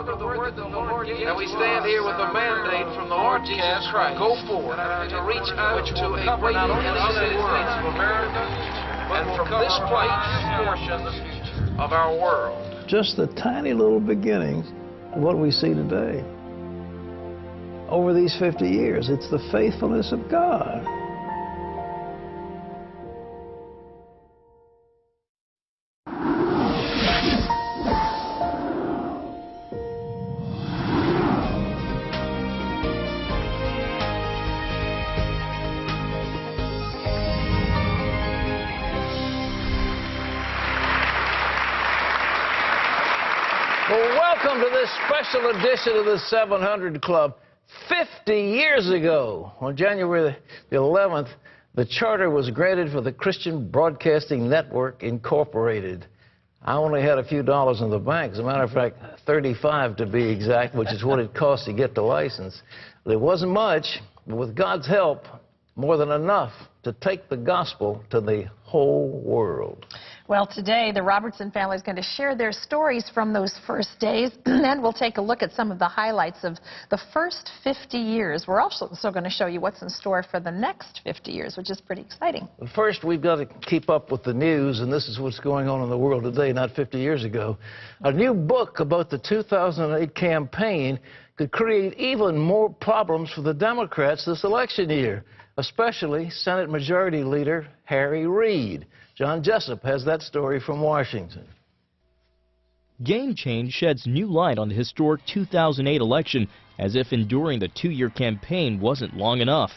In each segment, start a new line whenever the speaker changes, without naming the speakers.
the word that the Lord gave. And we stand here with a mandate from the Lord Jesus Christ. Go forward to reach out to a waiting in the United States of America and from this place portions of our world.
Just the tiny little beginnings of what we see today. Over these 50 years, it's the faithfulness of God. Well, welcome to this special edition of the 700 Club. 50 years ago, on January the 11th, the charter was granted for the Christian Broadcasting Network, Incorporated. I only had a few dollars in the bank. As a matter of fact, 35 to be exact, which is what it cost to get the license. There wasn't much, but with God's help, more than enough to take the gospel to the whole world.
Well, today, the Robertson family is going to share their stories from those first days, and we'll take a look at some of the highlights of the first 50 years. We're also going to show you what's in store for the next 50 years, which is pretty exciting.
First, we've got to keep up with the news, and this is what's going on in the world today, not 50 years ago. A new book about the 2008 campaign could create even more problems for the Democrats this election year, especially Senate Majority Leader Harry Reid. John Jessup has that story from Washington.
Game Change sheds new light on the historic 2008 election, as if enduring the two-year campaign wasn't long enough.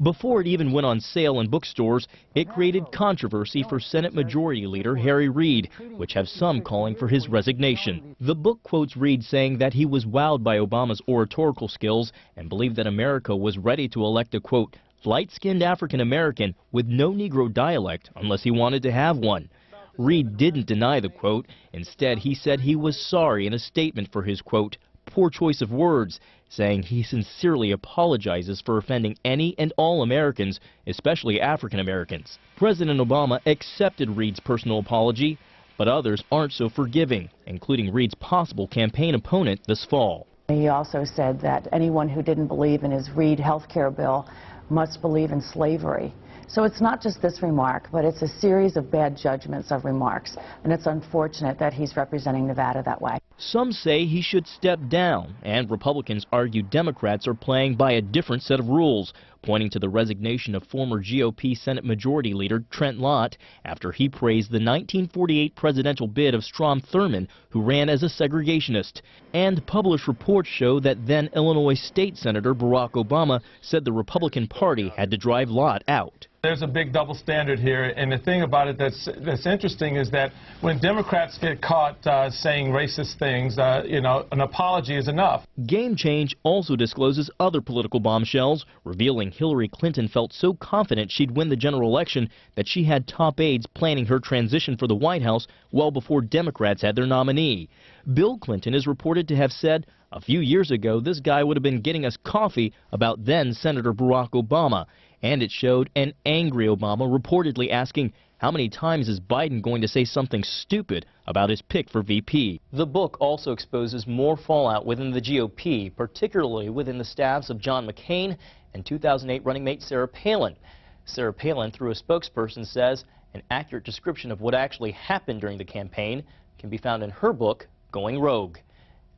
Before it even went on sale in bookstores, it created controversy for Senate Majority Leader Harry Reid, which have some calling for his resignation. The book quotes Reid saying that he was wowed by Obama's oratorical skills and believed that America was ready to elect a, quote, light-skinned African-American with no Negro dialect unless he wanted to have one. Reid didn't deny the quote. Instead, he said he was sorry in a statement for his, quote, poor choice of words, saying he sincerely apologizes for offending any and all Americans, especially African-Americans. President Obama accepted Reid's personal apology, but others aren't so forgiving, including Reid's possible campaign opponent this fall.
He also said that anyone who didn't believe in his Reid health care bill must believe in slavery. So it's not just this remark, but it's a series of bad judgments of remarks, and it's unfortunate that he's representing Nevada that way.
Some say he should step down, and Republicans argue Democrats are playing by a different set of rules, pointing to the resignation of former GOP Senate Majority Leader Trent Lott after he praised the 1948 presidential bid of Strom Thurmond, who ran as a segregationist. And published reports show that then Illinois State Senator Barack Obama said the Republican Party had to drive Lott out.
There's a big double standard here, and the thing about it that's interesting is that when Democrats get caught saying racist things, you know, an apology is enough.
Game Change also discloses other political bombshells, revealing Hillary Clinton felt so confident she'd win the general election that she had top aides planning her transition for the White House well before Democrats had their nominee. Bill Clinton is reported to have said, a few years ago, this guy would have been getting us coffee about then Senator Barack Obama. And it showed an angry Obama reportedly asking, how many times is Biden going to say something stupid about his pick for VP? The book also exposes more fallout within the GOP, particularly within the staffs of John McCain and 2008 running mate Sarah Palin. Sarah Palin, through a spokesperson, says an accurate description of what actually happened during the campaign can be found in her book, Going Rogue.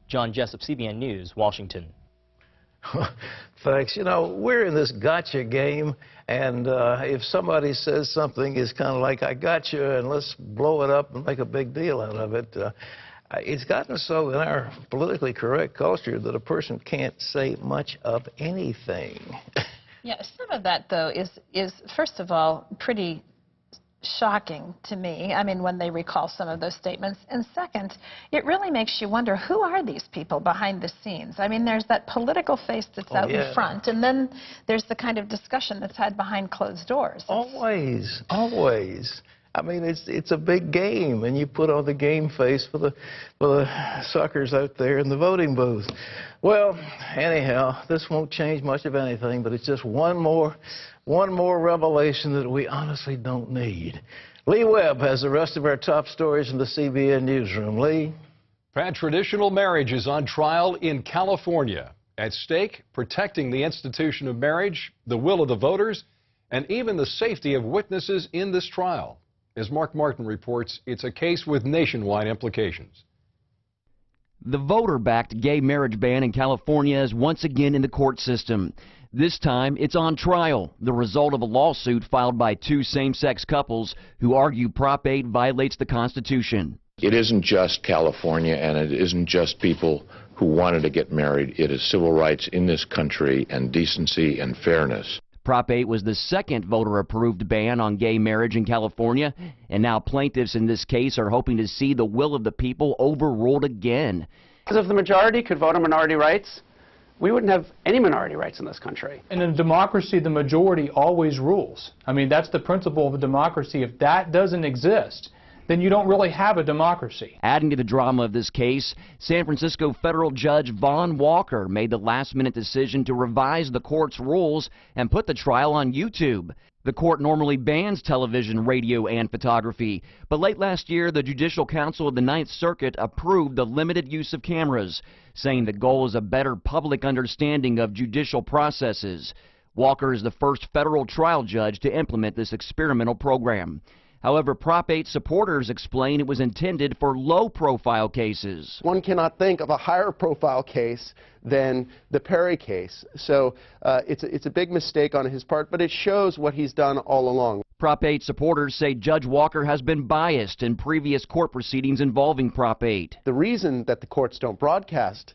John Jessup, CBN News, Washington.
Thanks. You know, we're in this gotcha game, and if somebody says something, it's kind of like, I got you, and let's blow it up and make a big deal out of it. It's gotten so in our politically correct culture that a person can't say much of anything.
Yeah, some of that, though, is first of all, pretty shocking to me, I mean, when they recall some of those statements. And second, it really makes you wonder, who are these people behind the scenes? I mean, there's that political face that's out in front, and then there's the kind of discussion that's had behind closed doors.
Always, always. I mean, it's a big game, and you put on the game face for the suckers out there in the voting booth. Well, anyhow, this won't change much of anything, but it's just one more revelation that we honestly don't need. Lee Webb has the rest of our top stories from the CBN newsroom. Lee?
Pat, traditional marriage is on trial in California. At stake, protecting the institution of marriage, the will of the voters, and even the safety of witnesses in this trial. As Mark Martin reports, it's a case with nationwide implications.
The voter-backed gay marriage ban in California is once again in the court system. This time, it's on trial, the result of a lawsuit filed by two same-sex couples who argue Prop 8 violates the Constitution.
It isn't just California, and it isn't just people who wanted to get married. It is civil rights in this country and decency and fairness.
Prop 8 was the second voter-approved ban on gay marriage in California, and now plaintiffs in this case are hoping to see the will of the people overruled again.
Because if the majority could vote on minority rights, we wouldn't have any minority rights in this country.
In a democracy, the majority always rules. I mean, that's the principle of a democracy. If that doesn't exist, then you don't really have a democracy.
Adding to the drama of this case, San Francisco federal judge Vaughn Walker made the last-minute decision to revise the court's rules and put the trial on YouTube. The court normally bans television, radio, and photography, but late last year, the Judicial Council of the Ninth Circuit approved the limited use of cameras, saying the goal is a better public understanding of judicial processes. Walker is the first federal trial judge to implement this experimental program. However, Prop 8 supporters explain it was intended for low-profile cases.
One cannot think of a higher-profile case than the Perry case. So it's a big mistake on his part, but it shows what he's done all along.
Prop 8 supporters say Judge Walker has been biased in previous court proceedings involving Prop 8.
The reason that the courts don't broadcast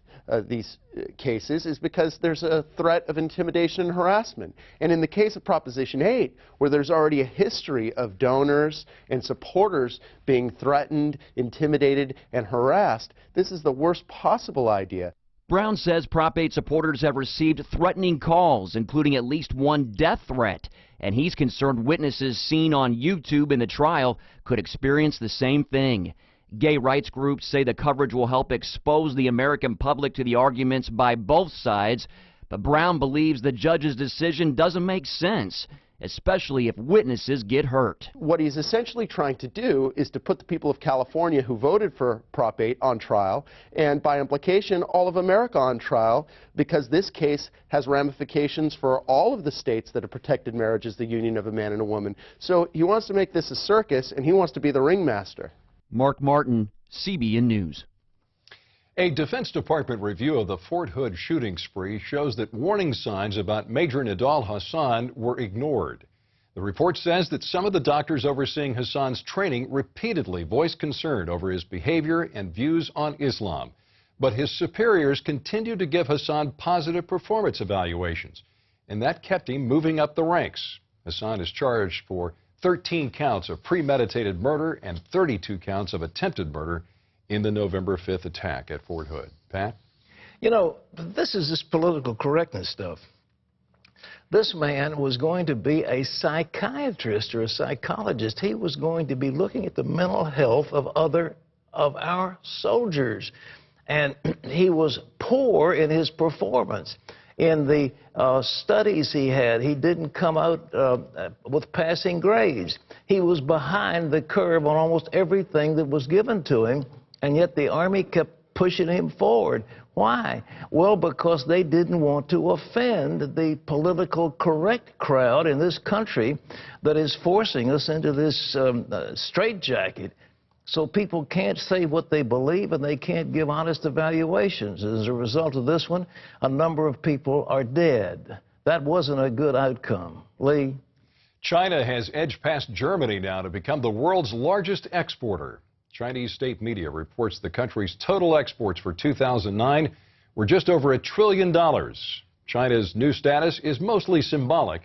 these cases is because there's a threat of intimidation and harassment. And in the case of Proposition 8, where there's already a history of donors and supporters being threatened, intimidated, and harassed, this is the worst possible idea.
Brown says Prop 8 supporters have received threatening calls, including at least one death threat, and he's concerned witnesses seen on YouTube in the trial could experience the same thing. Gay rights groups say the coverage will help expose the American public to the arguments by both sides, but Brown believes the judge's decision doesn't make sense, especially if witnesses get hurt.
What he's essentially trying to do is to put the people of California who voted for Prop 8 on trial, and by implication, all of America on trial, because this case has ramifications for all of the states that have protected marriage as the union of a man and a woman. So he wants to make this a circus, and he wants to be the ringmaster.
Mark Martin, CBN News.
A Defense Department review of the Fort Hood shooting spree shows that warning signs about Major Nidal Hasan were ignored. The report says that some of the doctors overseeing Hasan's training repeatedly voiced concern over his behavior and views on Islam. But his superiors continued to give Hasan positive performance evaluations, and that kept him moving up the ranks. Hasan is charged for 13 counts of premeditated murder and 32 counts of attempted murder in the November 5th attack at Fort Hood. Pat?
You know, this is this political correctness stuff. This man was going to be a psychiatrist or a psychologist. He was going to be looking at the mental health of our soldiers. And he was poor in his performance. In the studies he had, he didn't come out with passing grades. He was behind the curve on almost everything that was given to him, and yet the Army kept pushing him forward. Why? Well, because they didn't want to offend the political correct crowd in this country that is forcing us into this straitjacket. So people can't say what they believe, and they can't give honest evaluations. As a result of this one, a number of people are dead. That wasn't a good outcome. Lee?
China has edged past Germany now to become the world's largest exporter. Chinese state media reports the country's total exports for 2009 were just over $1 trillion. China's new status is mostly symbolic,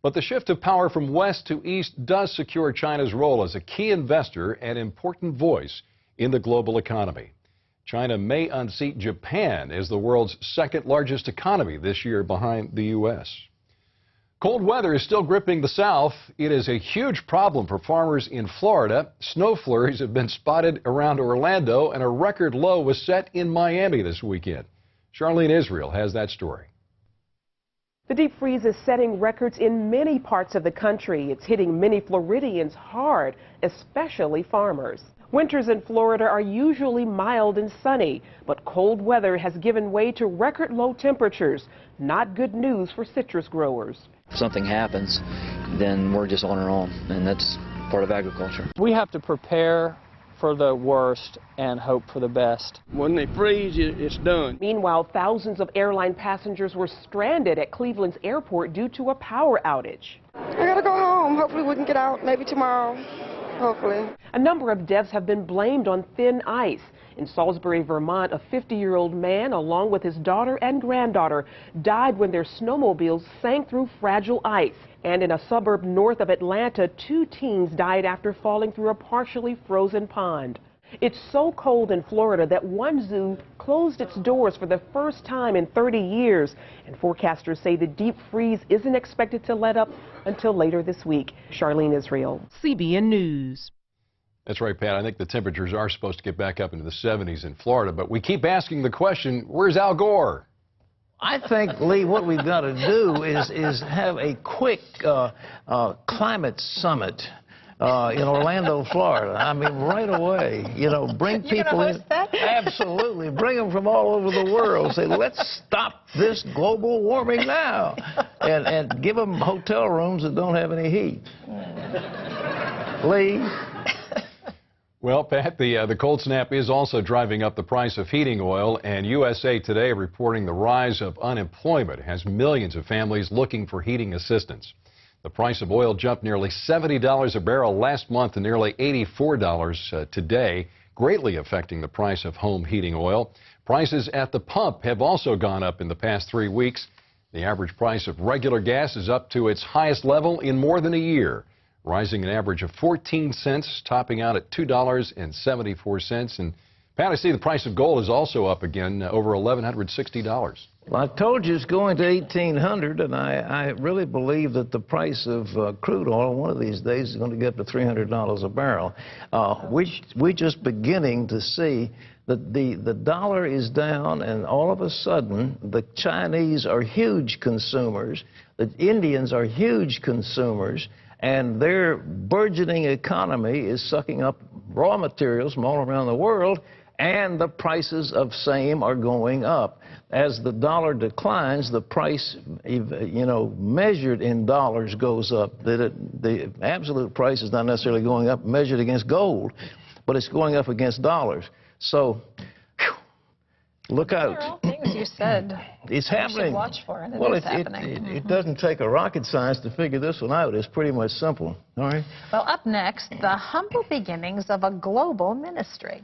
but the shift of power from west to east does secure China's role as a key investor and important voice in the global economy. China may unseat Japan as the world's second largest economy this year behind the U.S. Cold weather is still gripping the South. It is a huge problem for farmers in Florida. Snow flurries have been spotted around Orlando, and a record low was set in Miami this weekend. Charlene Israel has that story.
The deep freeze is setting records in many parts of the country. It's hitting many Floridians hard, especially farmers. Winters in Florida are usually mild and sunny, but cold weather has given way to record low temperatures. Not good news for citrus growers.
If something happens, then we're just on our own, and that's part of agriculture.
We have to prepare for the worst and hope for the best.
When they freeze, it's done.
Meanwhile, thousands of airline passengers were stranded at Cleveland's airport due to a power outage.
I gotta go home. Hopefully we can get out maybe tomorrow. Hopefully.
A number of deaths have been blamed on thin ice. In Salisbury, Vermont, a 50-year-old man, along with his daughter and granddaughter, died when their snowmobiles sank through fragile ice. And in a suburb north of Atlanta, 2 teens died after falling through a partially frozen pond. It's so cold in Florida that one zoo closed its doors for the first time in 30 years. And forecasters say the deep freeze isn't expected to let up until later this week. Charlene Israel, CBN News.
That's right, Pat. I think the temperatures are supposed to get back up into the 70s in Florida, but we keep asking the question, where's Al Gore?
I think, Lee, what we've got to do is have a quick climate summit in Orlando, Florida. I mean, right away. You know, bring people in. Absolutely. Bring them from all over the world. Say, let's stop this global warming now. And give them hotel rooms that don't have any heat. Lee?
Well, Pat, the cold snap is also driving up the price of heating oil, and USA Today reporting the rise of unemployment has millions of families looking for heating assistance. The price of oil jumped nearly $70 a barrel last month to nearly $84 today, greatly affecting the price of home heating oil. Prices at the pump have also gone up in the past 3 weeks. The average price of regular gas is up to its highest level in more than a year, rising an average of 14 cents, topping out at $2.74. And Pat, I see the price of gold is also up again, over $1,160.
Well, I told you it's going to 1,800, and I really believe that the price of crude oil one of these days is going to get up to $300 a barrel. We're just beginning to see that the dollar is down, and all of a sudden the Chinese are huge consumers, the Indians are huge consumers, and their burgeoning economy is sucking up raw materials from all around the world, and the prices of same are going up. As the dollar declines, the price, you know, measured in dollars goes up. The absolute price is not necessarily going up measured against gold, but it's going up against dollars. So, look out.
These are all things you said.
It's happening.
We should watch for, and
well,
it is happening.
It doesn't take a rocket science to figure this one out. It's pretty much simple. All right?
Well, up next, the humble beginnings of a global ministry.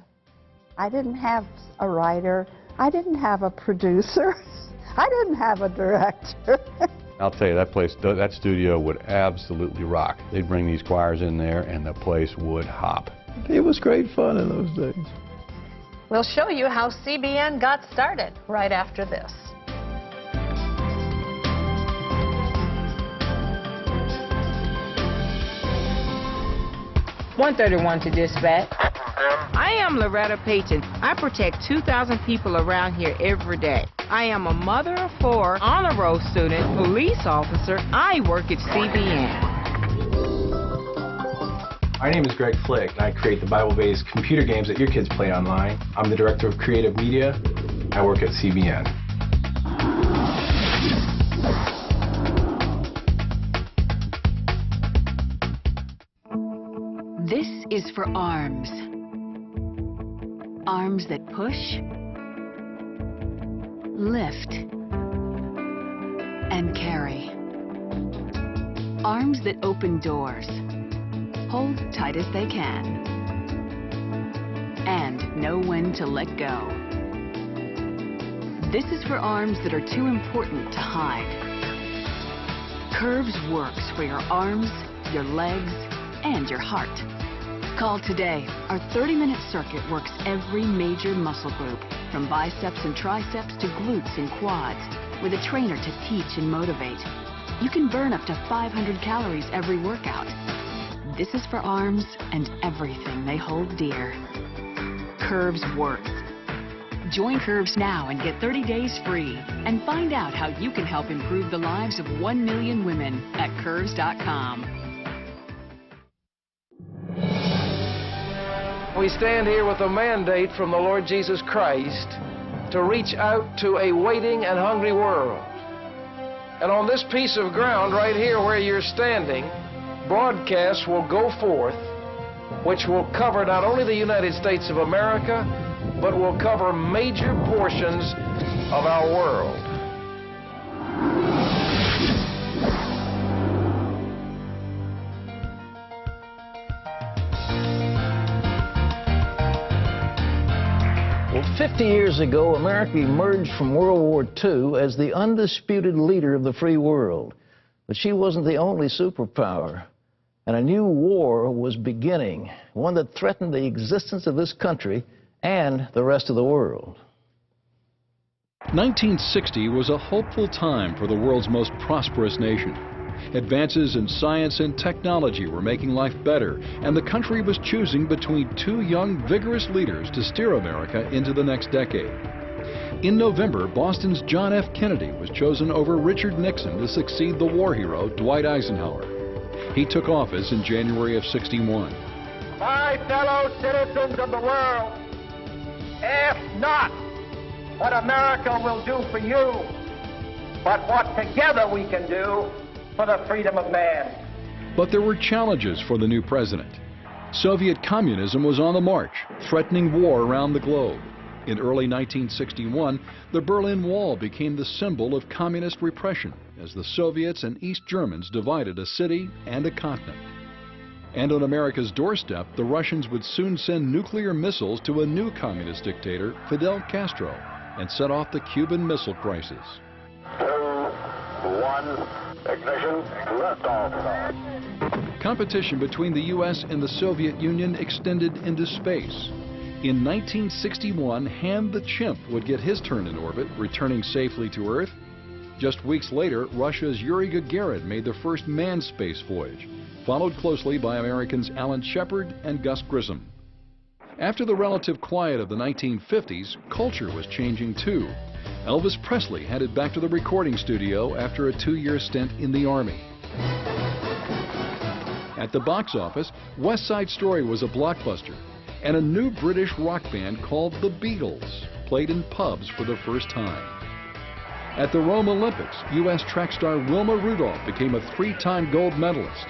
I didn't have a writer. I didn't have a producer. I didn't have a director.
I'll tell you, that studio would absolutely rock. They'd bring these choirs in there, and the place would hop.
It was great fun in those days.
We'll show you how CBN got started right after this.
.131 to dispatch. I am Loretta Payton. I protect 2,000 people around here every day. I am a mother of 4, honor roll student, police officer. I work at CBN.
My name is Greg Flick, and I create the Bible-based computer games that your kids play online. I'm the director of creative media. I work at CBN.
This is for arms. Arms that push, lift, and carry. Arms that open doors, hold tight as they can, and know when to let go. This is for arms that are too important to hide. Curves works for your arms, your legs, and your heart. Call today. Our 30-minute circuit works every major muscle group, from biceps and triceps to glutes and quads, with a trainer to teach and motivate. You can burn up to 500 calories every workout. This is for arms and everything they hold dear. Curves works. Join Curves now and get 30 days free. And find out how you can help improve the lives of 1 million women at Curves.com.
we stand here with a mandate from the Lord Jesus Christ to reach out to a waiting and hungry world. And on this piece of ground right here where you're standing, broadcasts will go forth which will cover not only the United States of America, but will cover major portions of our world. Well, 50 years ago, America emerged from World War II as the undisputed leader of the free world. But she wasn't the only superpower. And a new war was beginning, one that threatened the existence of this country and the rest of the world.
1960 was a hopeful time for the world's most prosperous nation. Advances in science and technology were making life better, and the country was choosing between two young, vigorous leaders to steer America into the next decade. In November, Boston's John F. Kennedy was chosen over Richard Nixon to succeed the war hero Dwight Eisenhower. He took office in January of '61.
My fellow citizens of the world, ask not what America will do for you, but what together we can do for the freedom of man.
But there were challenges for the new president. Soviet communism was on the march, threatening war around the globe. In early 1961, the Berlin Wall became the symbol of communist repression as the Soviets and East Germans divided a city and a continent. And on America's doorstep, the Russians would soon send nuclear missiles to a new communist dictator, Fidel Castro, and set off the Cuban Missile Crisis.
2, 1, ignition, liftoff.
Competition between the U.S. and the Soviet Union extended into space. In 1961, Hand the Chimp would get his turn in orbit, returning safely to Earth. Just weeks later, Russia's Yuri Gagarin made the first manned space voyage, followed closely by Americans Alan Shepard and Gus Grissom. After the relative quiet of the 1950s, culture was changing too. Elvis Presley headed back to the recording studio after a 2-year stint in the Army. At the box office, West Side Story was a blockbuster, and a new British rock band called the Beatles played in pubs for the first time. At the Rome Olympics, U.S. track star Wilma Rudolph became a 3-time gold medalist.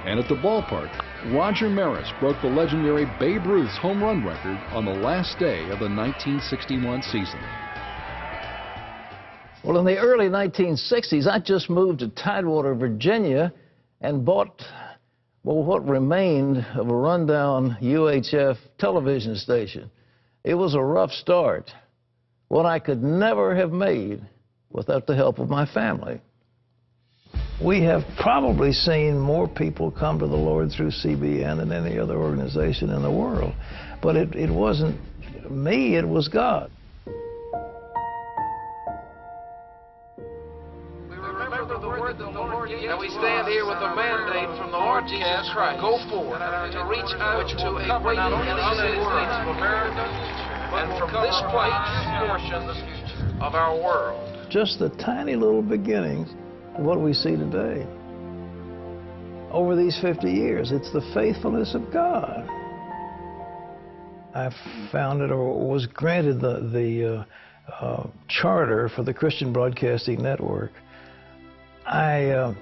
And at the ballpark, Roger Maris broke the legendary Babe Ruth's home run record on the last day of the 1961 season.
Well, in the early 1960s, I just moved to Tidewater, Virginia, and bought, well, what remained of a rundown UHF television station. It was a rough start, one I could never have made without the help of my family. We have probably seen more people come to the Lord through CBN than any other organization in the world. But it wasn't me, it was God.
And we stand here with a mandate from the Lord Jesus Christ. Go forth to reach out to a waiting and hungry world of America, and from this place, portions of our world.
Just the tiny little beginnings of what we see today. Over these 50 years, it's the faithfulness of God. I founded or was granted the charter for the Christian Broadcasting Network. I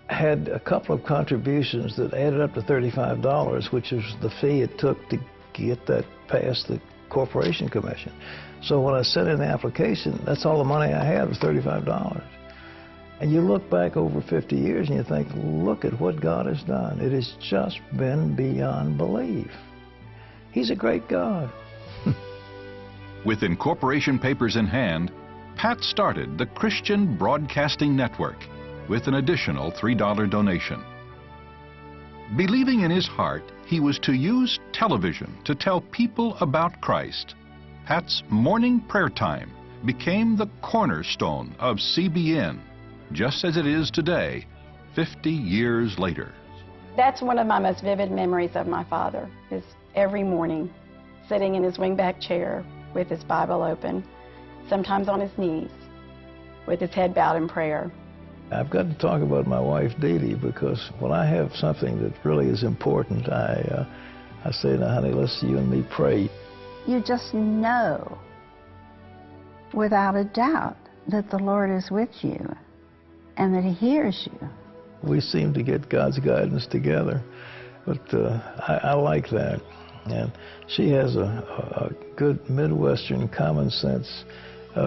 had a couple of contributions that added up to $35, which was the fee it took to get that past the Corporation Commission. So when I sent in the application, that's all the money I had was $35. And you look back over 50 years and you think, look at what God has done. It has just been beyond belief. He's a great God.
With incorporation papers in hand, Pat started the Christian Broadcasting Network with an additional $3 donation. Believing in his heart he was to use television to tell people about Christ, Pat's morning prayer time became the cornerstone of CBN, just as it is today, 50 years later.
That's one of my most vivid memories of my father, is every morning sitting in his wingback chair with his Bible open, sometimes on his knees, with his head bowed in prayer.
I've got to talk about my wife, Dee Dee, because when I have something that really is important, I
I say, now, honey, let's you and me pray.
You just know, without a doubt, that the Lord is with you and that He hears you.
We seem to get God's guidance together, but I like that. And she has a good Midwestern common sense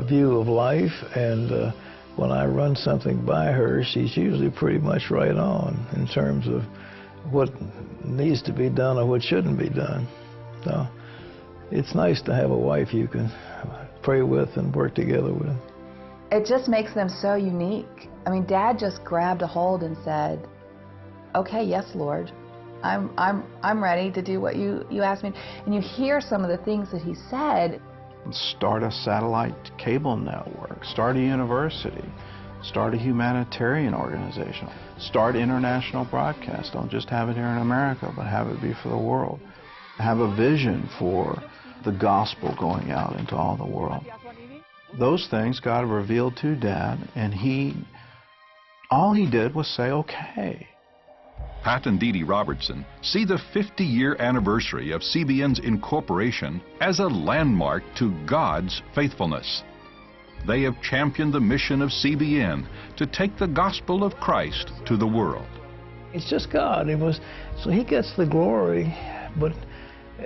view of life, and when I run something by her, she's usually pretty much right on in terms of what needs to be done or what shouldn't be done. So it's nice to have a wife you can pray with and work together with.
It just makes them so unique. I mean, Dad just grabbed a hold and said, okay, yes, Lord, I'm ready to do what you asked me. And you hear some of the things that he said.
Start a satellite cable network, start a university, start a humanitarian organization, start international broadcast. Don't just have it here in America, but have it be for the world. Have a vision for the gospel going out into all the world. Those things God revealed to Dad, and all he did was say, okay.
Pat and Dee Dee Robertson see the 50-year anniversary of CBN's incorporation as a landmark to God's faithfulness. They have championed the mission of CBN to take the gospel of Christ to the world.
It's just God. So He gets the glory, but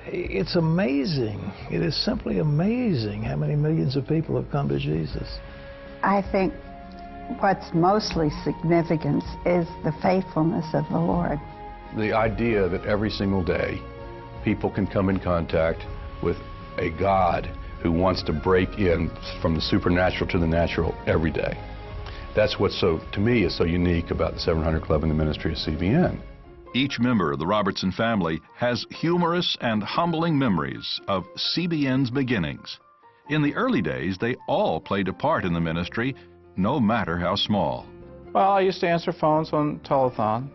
it's amazing. It is simply amazing how many millions of people have come to Jesus.
I think what's mostly significant is the faithfulness of the Lord.
The idea that every single day people can come in contact with a God who wants to break in from the supernatural to the natural every day. That's what, to me, is so unique about the 700 Club and the ministry of CBN.
Each member of the Robertson family has humorous and humbling memories of CBN's beginnings. In the early days, they all played a part in the ministry, no matter how small.
Well, I used to answer phones on telethon.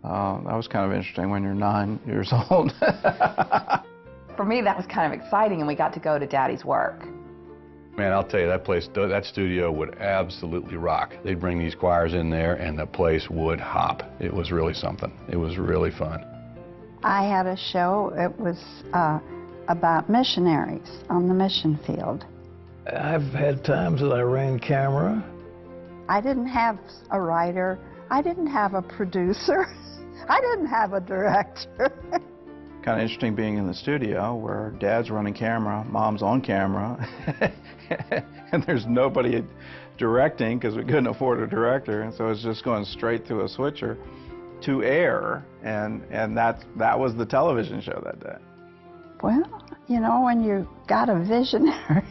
That was kind of interesting when you're 9 years old.
For me, that was kind of exciting, and we got to go to Daddy's work.
Man, I'll tell you, that studio would absolutely rock. They'd bring these choirs in there, and the place would hop. It was really something. It was really fun.
I had a show, it was about missionaries on the mission field.
I've had times that I ran camera.
I didn't have a writer. I didn't have a producer. I didn't have a director.
Kind of interesting being in the studio where Dad's running camera, Mom's on camera, and there's nobody directing because we couldn't afford a director, and so it's just going straight through a switcher to air, and that was the television show that day.
Well, you know, when you got a visionary.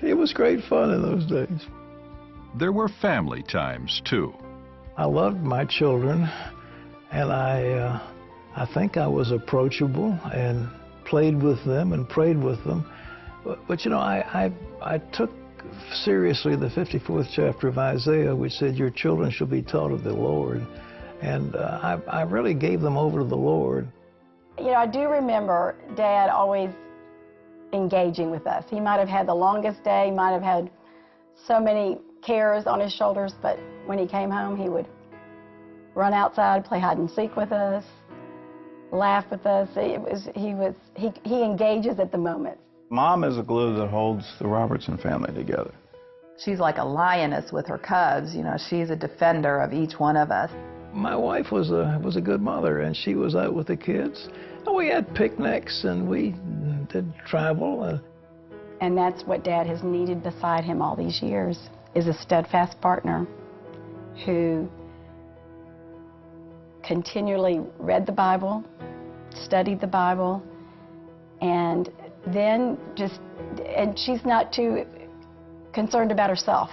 It was great fun in those days.
There were family times, too.
I loved my children, and I think I was approachable and played with them and prayed with them. But you know, I took seriously the 54th chapter of Isaiah, which said, your children shall be taught of the Lord. And I really gave them over to the Lord.
You know, I do remember Dad always engaging with us. He might have had the longest day, might have had so many cares on his shoulders, but when he came home, he would run outside, play hide and seek with us, laugh with us. He engages at the moment.
Mom is the glue that holds the Robertson family together.
She's like a lioness with her cubs. You know, she's a defender of each one of us.
My wife was a good mother, and she was out with the kids. And we had picnics, and we did travel.
And that's what Dad has needed beside him all these years, is a steadfast partner who continually read the Bible, studied the Bible, and then and she's not too concerned about herself.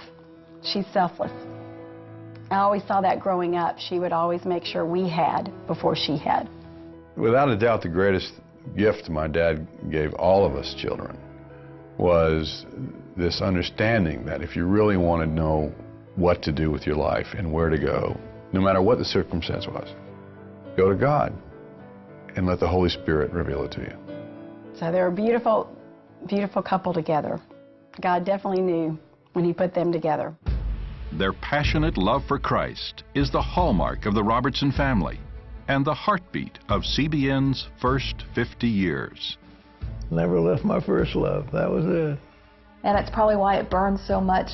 She's selfless. I always saw that growing up. She would always make sure we had before she had.
Without a doubt, the greatest gift my dad gave all of us children was this understanding that if you really want to know what to do with your life and where to go, no matter what the circumstance was, go to God and let the Holy Spirit reveal it to you.
So they're a beautiful, beautiful couple together. God definitely knew when He put them together.
Their passionate love for Christ is the hallmark of the Robertson family. and the heartbeat of CBN's first 50 years.
Never left my first love. That was it.
And it's probably why it burns so much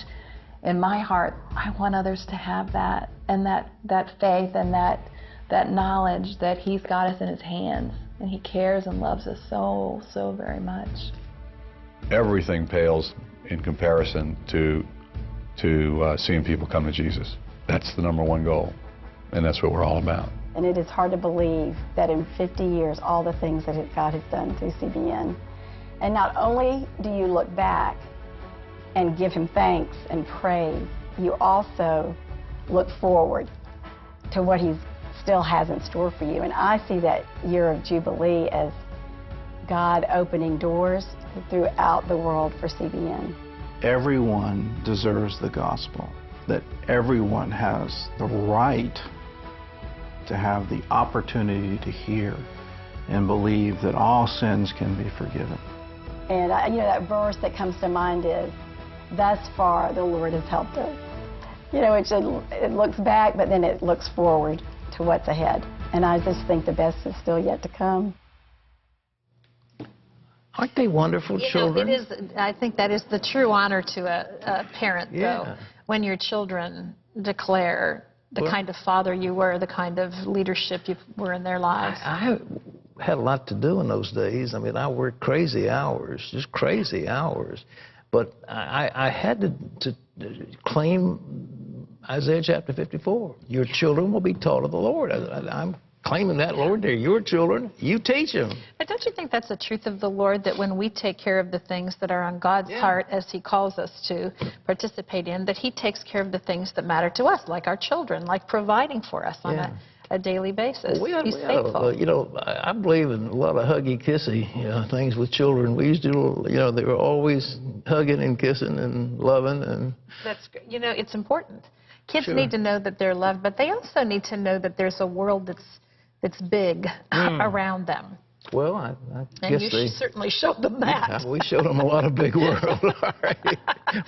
in my heart. I want others to have that, and that faith and that knowledge that He's got us in His hands, and He cares and loves us so, so very much.
Everything pales in comparison to seeing people come to Jesus. That's the #1 goal, and that's what we're all about.
And it is hard to believe that in 50 years, all the things that God has done through CBN. And not only do you look back and give Him thanks and praise, you also look forward to what He still has in store for you. And I see that year of Jubilee as God opening doors throughout the world for CBN.
Everyone deserves the gospel, that everyone has the right to have the opportunity to hear and believe that all sins can be forgiven.
And that verse that comes to mind is, thus far the Lord has helped us. It looks back, but then it looks forward to what's ahead. And I just think the best is still yet to come.
Aren't they wonderful children?
It is. I think that is the true honor to a parent, though, when your children declare the kind of father you were, the kind of leadership you were in their lives.
I had a lot to do in those days. I mean, I worked crazy hours, just crazy hours. But I had to claim Isaiah chapter 54. Your children will be taught of the Lord. I'm claiming that, Lord. They're your children. You teach them.
But don't you think that's the truth of the Lord, that when we take care of the things that are on God's heart, as He calls us to participate in, that He takes care of the things that matter to us, like our children, like providing for us on a daily basis?
Well,
He's faithful.
I believe in a lot of huggy-kissy things with children. We used to, they were always hugging and kissing and loving. And
that's, it's important. Kids need to know that they're loved, but they also need to know that there's a world that's big around them.
Well, I
and
guess
you certainly showed them that.
Yeah, we showed them a lot of big world. All right.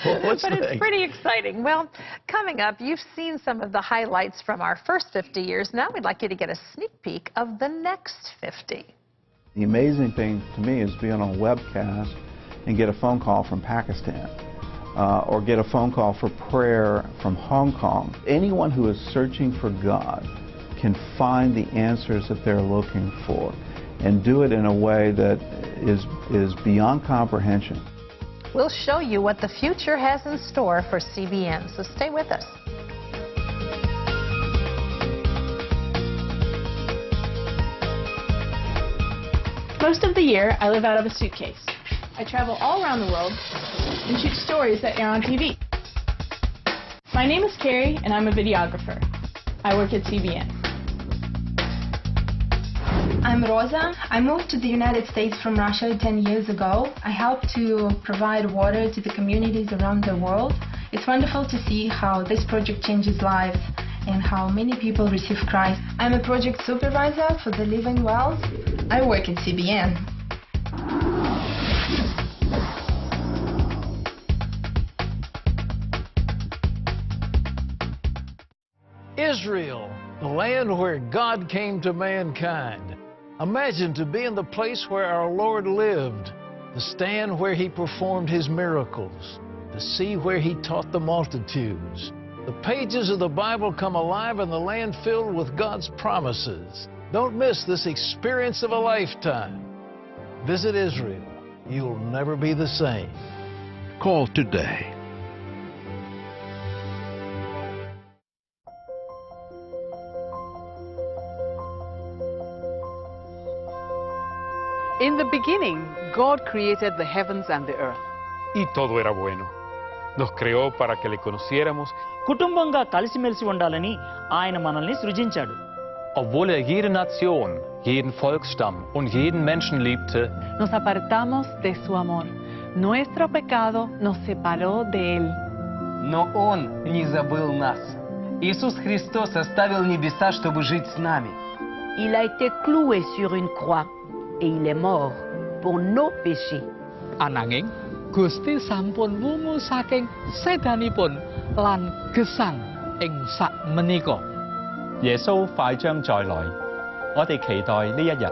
Well, what's
but
next?
It's pretty exciting. Well, coming up, you've seen some of the highlights from our first 50 years. Now we'd like you to get a sneak peek of the next 50.
The amazing thing to me is being on a webcast and get a phone call from Pakistan. Or get a phone call for prayer from Hong Kong. Anyone who is searching for God can find the answers that they're looking for and do it in a way that is beyond comprehension.
We'll show you what the future has in store for CBN, so stay with us.
Most of the year, I live out of a suitcase. I travel all around the world and shoot stories that air on TV. My name is Carrie, and I'm a videographer. I work at CBN.
I'm Rosa. I moved to the United States from Russia 10 years ago. I help to provide water to the communities around the world. It's wonderful to see how this project changes lives and how many people receive Christ. I'm a project supervisor for the Living Wells. I work at CBN.
Israel, the land where God came to mankind. Imagine to be in the place where our Lord lived, to stand where He performed His miracles, to see where He taught the multitudes. The pages of the Bible come alive in the land filled with God's promises. Don't miss this experience of a lifetime. Visit Israel. You'll never be the same.
Call today.
In the beginning, God created the heavens and the earth.
Y todo era bueno. Nos creó para que le conociéramos.
కుటుంబంగా కలిసిమెలిసి ఉండాలని ఆయన మనల్ని సృజించాడు.
Obwohl jede Nation, jeden Volksstamm und jeden Menschen liebte,
nos apartamos de su amor. Nuestro pecado nos separó de él.
Но Он не забыл нас. Иисус Христос оставил небеса, чтобы жить с нами.
Il a été cloué sur une croix et il est mort pour nos péchés.
Ananging Gusti sampun wungu saking sedanipun lan gesang ing sak menika.
耶穌快將再來，我哋期待呢一日。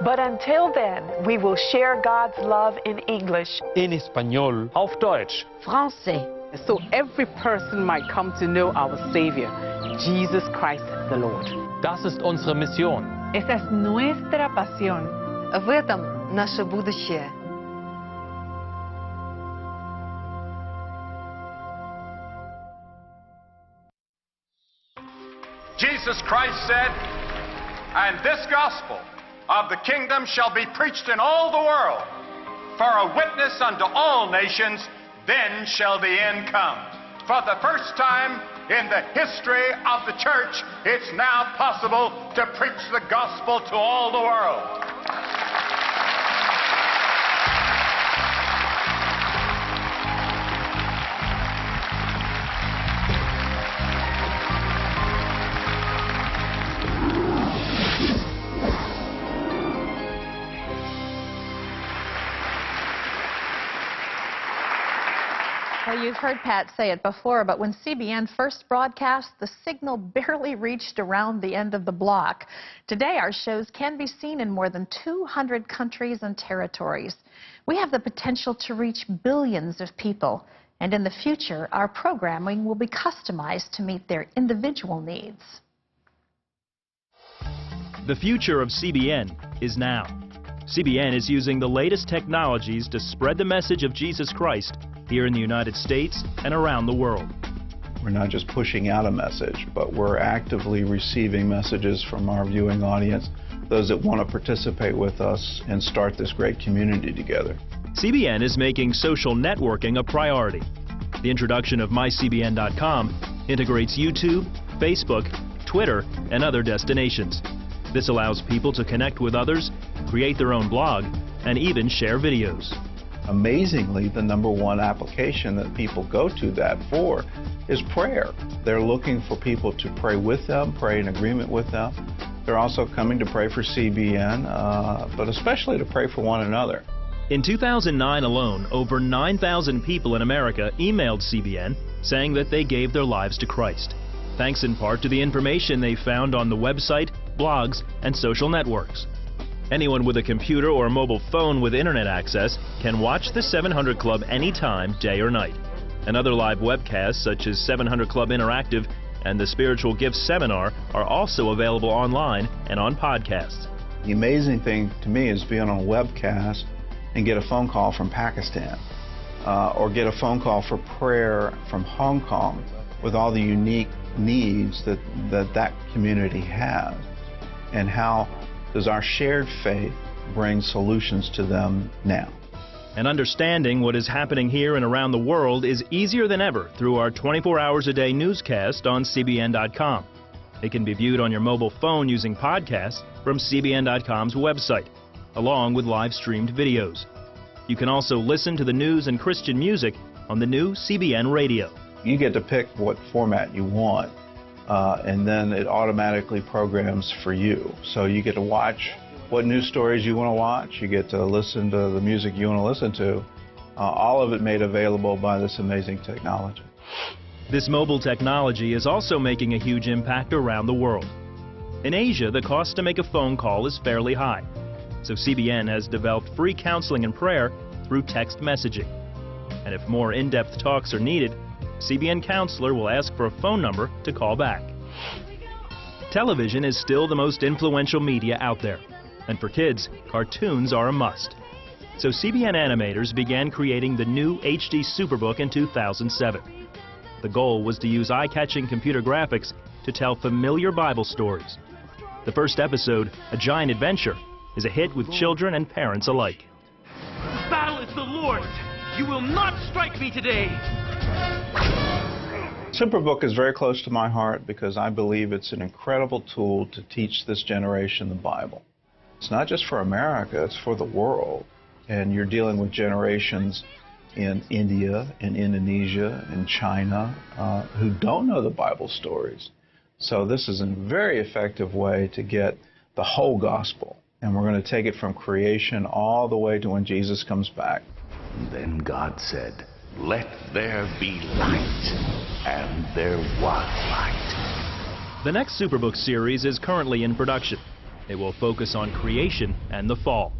But until then, we will share God's love in English.
En español. Auf Deutsch.
Français.
So every person might come to know our Savior, Jesus Christ the Lord.
Das ist unsere Mission.
Esa es nuestra pasión.
В этом наше будущее.
Jesus Christ said, "And this gospel of the kingdom shall be preached in all the world, for a witness unto all nations, then shall the end come." For the first time in the history of the church, it's now possible to preach the gospel to all the world.
Well, you've heard Pat say it before, but when CBN first broadcast, the signal barely reached around the end of the block. Today, our shows can be seen in more than 200 countries and territories. We have the potential to reach billions of people, and in the future, our programming will be customized to meet their individual needs.
The future of CBN is now. CBN is using the latest technologies to spread the message of Jesus Christ here in the United States and around the world.
We're not just pushing out a message, but we're actively receiving messages from our viewing audience, those that want to participate with us and start this great community together.
CBN is making social networking a priority. The introduction of MyCBN.com integrates YouTube, Facebook, Twitter, and other destinations. This allows people to connect with others, create their own blog, and even share videos.
Amazingly, the #1 application that people go to that for is prayer. They're looking for people to pray with them, pray in agreement with them. They're also coming to pray for CBN, but especially to pray for one another.
In 2009 alone, over 9,000 people in America emailed CBN saying that they gave their lives to Christ, thanks in part to the information they found on the website, blogs, and social networks. Anyone with a computer or mobile phone with internet access can watch the 700 Club anytime, day or night. And other live webcasts such as 700 Club Interactive and the Spiritual Gifts Seminar are also available online and on podcasts.
The amazing thing to me is being on a webcast and get a phone call from Pakistan or get a phone call for prayer from Hong Kong with all the unique needs that community has, and how does our shared faith bring solutions to them now.
And understanding what is happening here and around the world is easier than ever through our 24 hours a day newscast on CBN.com. It can be viewed on your mobile phone using podcasts from CBN.com's website, along with live streamed videos. You can also listen to the news and Christian music on the new CBN radio.
You get to pick what format you want, and then it automatically programs for you. So you get to watch what news stories you want to watch. You get to listen to the music you want to listen to. All of it made available by this amazing technology.
This mobile technology is also making a huge impact around the world. In Asia, the cost to make a phone call is fairly high. So CBN has developed free counseling and prayer through text messaging. And if more in-depth talks are needed, CBN Counselor will ask for a phone number to call back. Television is still the most influential media out there, and for kids, cartoons are a must. So CBN animators began creating the new HD Superbook in 2007. The goal was to use eye-catching computer graphics to tell familiar Bible stories. The first episode, A Giant Adventure, is a hit with children and parents alike.
The battle is the Lord's. You will not strike me today.
Superbook is very close to my heart because I believe it's an incredible tool to teach this generation the Bible. It's not just for America, it's for the world. And you're dealing with generations in India, in Indonesia, in China, who don't know the Bible stories. So this is a very effective way to get the whole gospel. And we're going to take it from creation all the way to when Jesus comes back.
And then God said, "Let there be light." And there was light.
The next Superbook series is currently in production. It will focus on creation and the fall.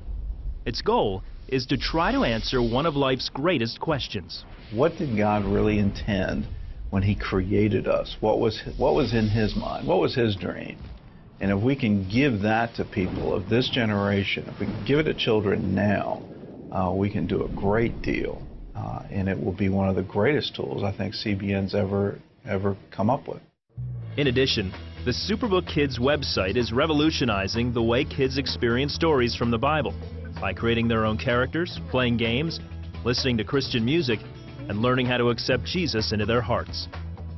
Its goal is to try to answer one of life's greatest questions.
What did God really intend when He created us? What was in His mind? What was His dream? And if we can give that to people of this generation, if we can give it to children now, we can do a great deal. And it will be one of the greatest tools I think CBN's ever come up with.
In addition, the Superbook Kids website is revolutionizing the way kids experience stories from the Bible by creating their own characters, playing games, listening to Christian music, and learning how to accept Jesus into their hearts.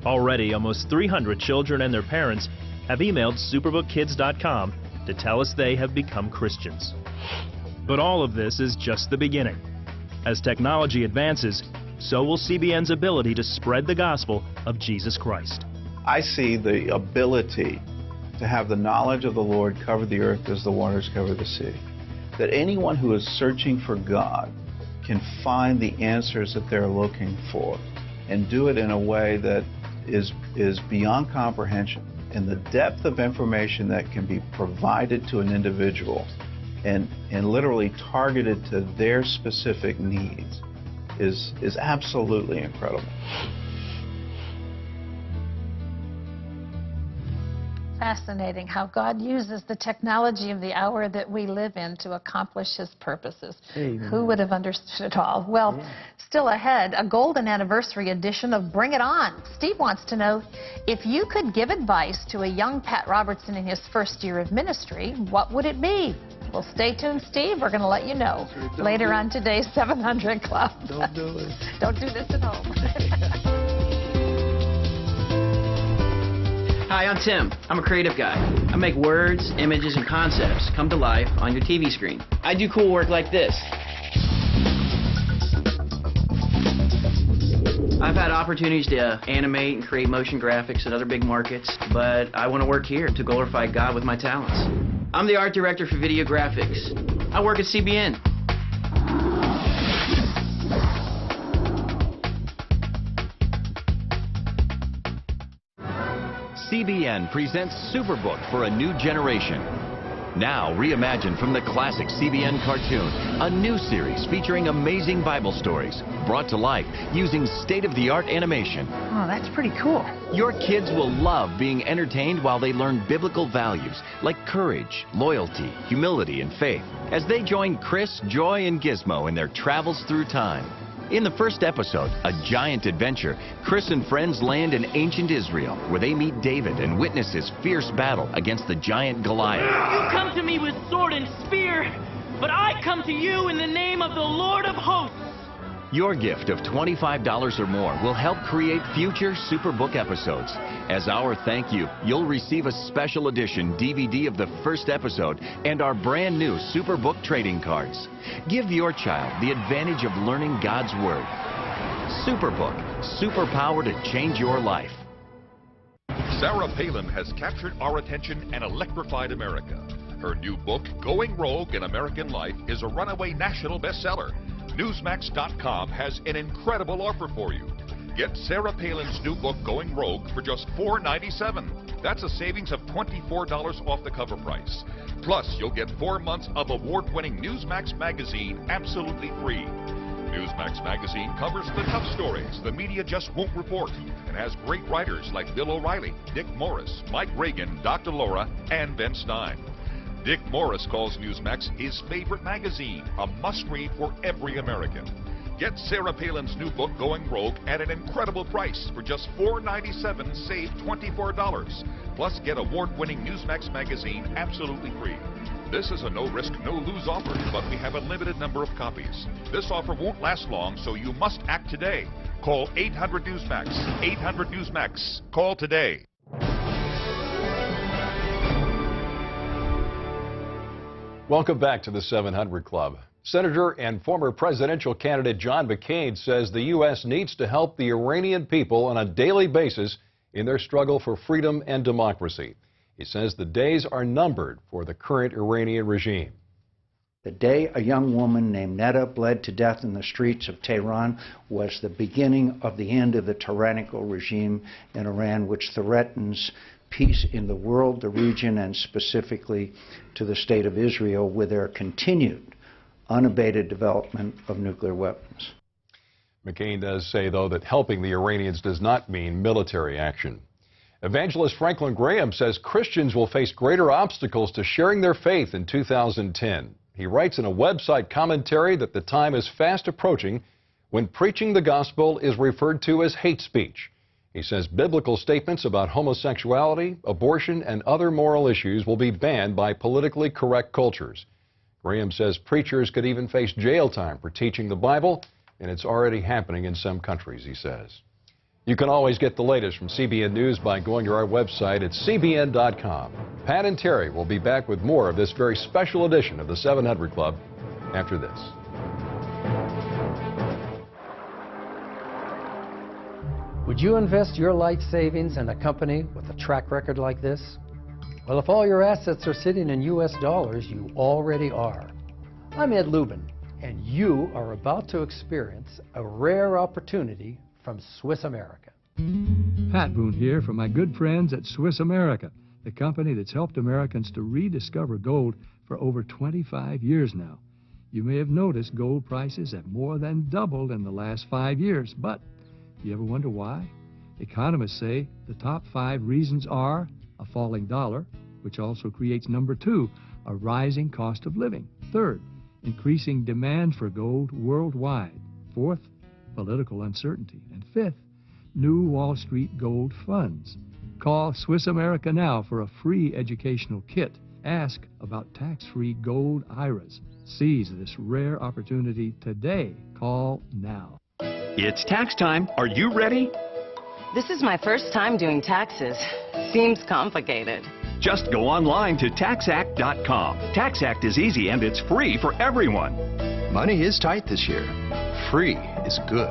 Already, almost 300 children and their parents have emailed superbookkids.com to tell us they have become Christians. But all of this is just the beginning. As technology advances, so will CBN's ability to spread the gospel of Jesus Christ.
I see the ability to have the knowledge of the Lord cover the earth as the waters cover the sea. That anyone who is searching for God can find the answers that they're looking for and do it in a way that is beyond comprehension. And the depth of information that can be provided to an individual and literally targeted to their specific needs is absolutely incredible.
Fascinating how God uses the technology of the hour that we live in to accomplish His purposes.
Amen.
Who would have understood it all? Well, still ahead, a golden anniversary edition of Bring It On. Steve wants to know, if you could give advice to a young Pat Robertson in his first year of ministry, what would it be? Well, stay tuned, Steve. We're going to let you know later on today's 700 Club.
Don't do it.
Don't do this at home.
Hi, I'm Tim. I'm a creative guy. I make words, images, and concepts come to life on your TV screen. I do cool work like this. I've had opportunities to animate and create motion graphics at other big markets, but I want to work here to glorify God with my talents. I'm the art director for video graphics. I work at CBN.
CBN presents Superbook for a new generation. Now reimagined from the classic CBN cartoon, a new series featuring amazing Bible stories brought to life using state-of-the-art animation.
Oh, that's pretty cool.
Your kids will love being entertained while they learn biblical values like courage, loyalty, humility, and faith as they join Chris, Joy, and Gizmo in their travels through time. In the first episode, A Giant Adventure, Chris and friends land in ancient Israel, where they meet David and witness his fierce battle against the giant Goliath.
You come to me with sword and spear, but I come to you in the name of the Lord of hosts.
Your gift of $25 or more will help create future Superbook episodes. As our thank you, you'll receive a special edition DVD of the first episode and our brand new Superbook trading cards. Give your child the advantage of learning God's Word. Superbook, superpower to change your life.
Sarah Palin has captured our attention and electrified America. Her new book, Going Rogue in American Life, is a runaway national bestseller. Newsmax.com has an incredible offer for you. Get Sarah Palin's new book, Going Rogue, for just $4.97. That's a savings of $24 off the cover price. Plus, you'll get 4 months of award-winning Newsmax magazine absolutely free. Newsmax magazine covers the tough stories the media just won't report and has great writers like Bill O'Reilly, Dick Morris, Mike Reagan, Dr. Laura, and Ben Stein. Dick Morris calls Newsmax his favorite magazine, a must-read for every American. Get Sarah Palin's new book, Going Rogue, at an incredible price. For just $4.97, save $24. Plus, get award-winning Newsmax magazine absolutely free. This is a no-risk, no-lose offer, but we have a limited number of copies. This offer won't last long, so you must act today. Call 800-NEWSMAX. 800-NEWSMAX. Call today.
Welcome back to the 700 Club. Senator and former presidential candidate John McCain says the U.S. needs to help the Iranian people on a daily basis in their struggle for freedom and democracy. He says the days are numbered for the current Iranian regime.
The day a young woman named Netta bled to death in the streets of Tehran was the beginning of the end of the tyrannical regime in Iran, which threatens peace in the world, the region, and specifically to the state of Israel with their continued unabated development of nuclear weapons.
McCain does say, though, that helping the Iranians does not mean military action. Evangelist Franklin Graham says Christians will face greater obstacles to sharing their faith in 2010. He writes in a website commentary that the time is fast approaching when preaching the gospel is referred to as hate speech. He says biblical statements about homosexuality, abortion, and other moral issues will be banned by politically correct cultures. Graham says preachers could even face jail time for teaching the Bible, and it's already happening in some countries, he says. You can always get the latest from CBN News by going to our website at cbn.com. Pat and Terry will be back with more of this very special edition of the 700 Club after this.
Would you invest your life savings in a company with a track record like this? Well, if all your assets are sitting in U.S. dollars, you already are. I'm Ed Lubin, and you are about to experience a rare opportunity from Swiss America.
Pat Boone here from my good friends at Swiss America, the company that's helped Americans to rediscover gold for over 25 years now. You may have noticed gold prices have more than doubled in the last 5 years, but do you ever wonder why? Economists say the top 5 reasons are a falling dollar, which also creates number 2, a rising cost of living. 3rd, increasing demand for gold worldwide. 4th, political uncertainty. And 5th, new Wall Street gold funds. Call Swiss America now for a free educational kit. Ask about tax-free gold IRAs. Seize this rare opportunity today. Call now.
It's tax time. Are you ready?
This is my first time doing taxes. Seems complicated.
Just go online to TaxAct.com. TaxAct is easy and it's free for everyone.
Money is tight this year. Free is good.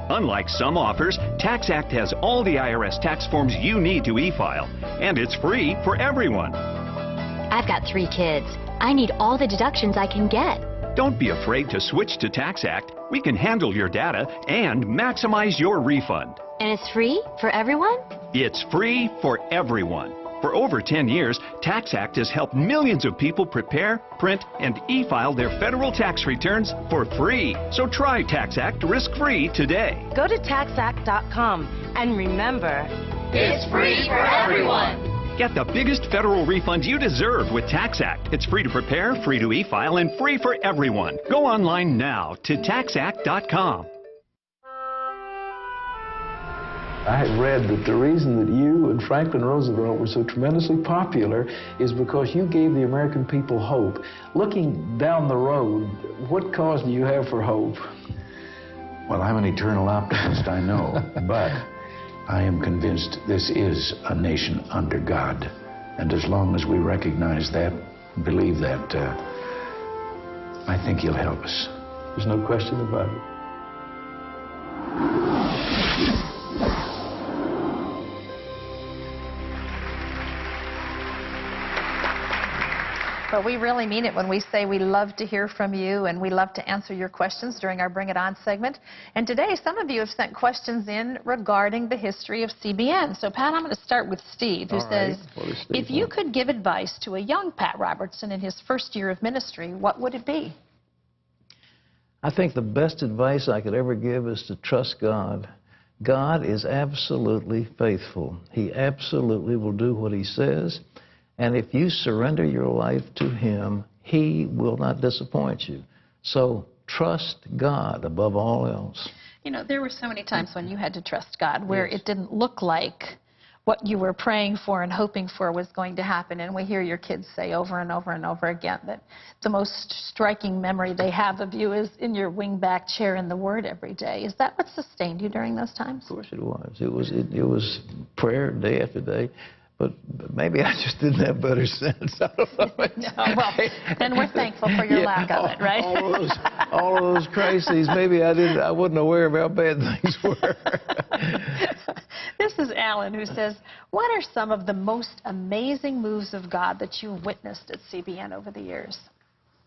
Unlike some offers, TaxAct has all the IRS tax forms you need to e-file, and it's free for everyone.
I've got 3 kids. I need all the deductions I can get.
Don't be afraid to switch to TaxAct. We can handle your data and maximize your refund.
And it's free for everyone?
It's free for everyone. For over 10 years, TaxAct has helped millions of people prepare, print, and e-file their federal tax returns for free. So try TaxAct risk-free today.
Go to TaxAct.com and remember,
it's free for everyone.
Get the biggest federal refund you deserve with TaxAct. It's free to prepare, free to e-file, and free for everyone. Go online now to TaxAct.com.
I had read that the reason that you and Franklin Roosevelt were so tremendously popular is because you gave the American people hope. Looking down the road, what cause do you have for hope?
Well, I'm an eternal optimist, I know, but I am convinced this is a nation under God. And as long as we recognize that, believe that, I think He'll help us.
There's no question about it.
But we really mean it when we say we love to hear from you and we love to answer your questions during our Bring It On segment. And today, some of you have sent questions in regarding the history of CBN. So, Pat, I'm going to start with Steve, who says, if you could give advice to a young Pat Robertson in his first year of ministry, what would it be?
I think the best advice I could ever give is to trust God. God is absolutely faithful. He absolutely will do what He says. And if you surrender your life to Him, He will not disappoint you. So trust God above all else.
You know, there were so many times when you had to trust God where it didn't look like what you were praying for and hoping for was going to happen. And we hear your kids say over and over and over again that the most striking memory they have of you is in your wingback chair in the Word every day. Is that what sustained you during those times?
Of course it was. It was prayer day after day. But maybe I just didn't have better sense. I don't know.
No, well, then we're thankful for your lack of it, right?
All of those crises, maybe I wasn't aware of how bad things were.
This is Alan, who says, what are some of the most amazing moves of God that you've witnessed at CBN over the years?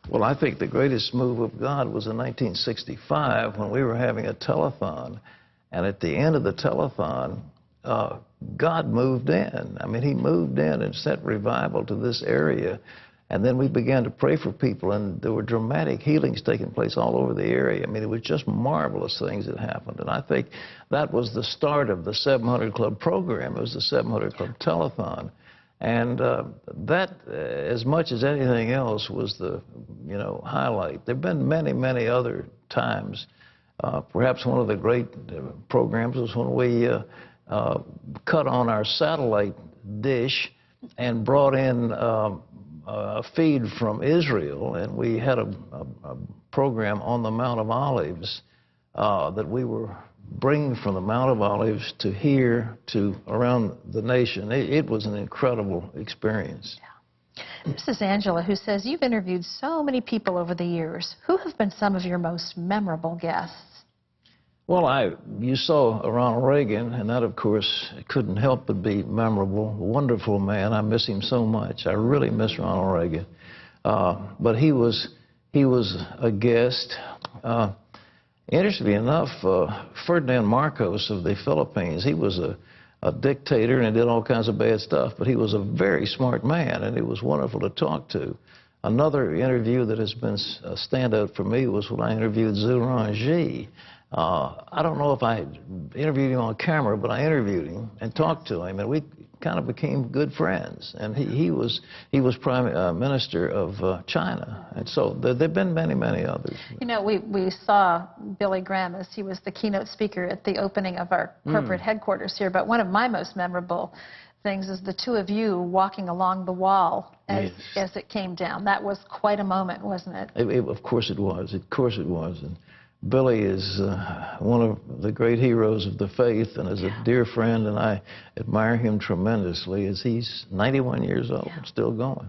Well, I think the greatest move of God was in 1965 when we were having a telethon. And at the end of the telethon, God moved in. I mean, he moved in and sent revival to this area. And then we began to pray for people, and there were dramatic healings taking place all over the area. I mean, it was just marvelous things that happened. And I think that was the start of the 700 Club program. It was the 700 Club telethon. And that, as much as anything else, was the, highlight. There have been many, many other times. Perhaps one of the great programs was when we cut on our satellite dish and brought in a feed from Israel, and we had a program on the Mount of Olives that we were bringing from the Mount of Olives to here to around the nation. It was an incredible experience.
Yeah. This is Angela, who says, you've interviewed so many people over the years. Who have been some of your most memorable guests?
Well, you saw Ronald Reagan, and that, of course, couldn't help but be memorable. Wonderful man. I miss him so much. I really miss Ronald Reagan. But he was a guest. Interestingly enough, Ferdinand Marcos of the Philippines, he was a dictator and did all kinds of bad stuff, but he was a very smart man, and it was wonderful to talk to. Another interview that has been a standout for me was when I interviewed Zhu Rongji. I don't know if I interviewed him on camera, but I interviewed him and talked to him, and we kind of became good friends. And he was Prime Minister of China, and so there've been many, many others.
You know, we saw Billy Graham as he was the keynote speaker at the opening of our corporate headquarters here. But one of my most memorable things is the two of you walking along the wall as it came down. That was quite a moment, wasn't it?
Of course it was. Of course it was. And Billy is one of the great heroes of the faith and is a dear friend, and I admire him tremendously as he's 91 years old, still going.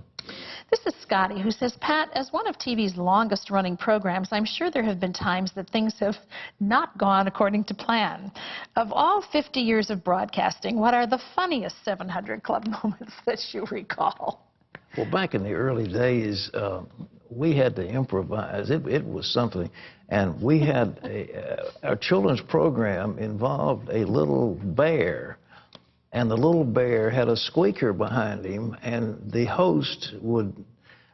This is Scotty, who says, Pat, as one of TV's longest-running programs, I'm sure there have been times that things have not gone according to plan. Of all 50 years of broadcasting, what are the funniest 700 Club moments that you recall?
Well, back in the early days, we had to improvise. It was something. And we had our children's program involved a little bear. And the little bear had a squeaker behind him, and the host would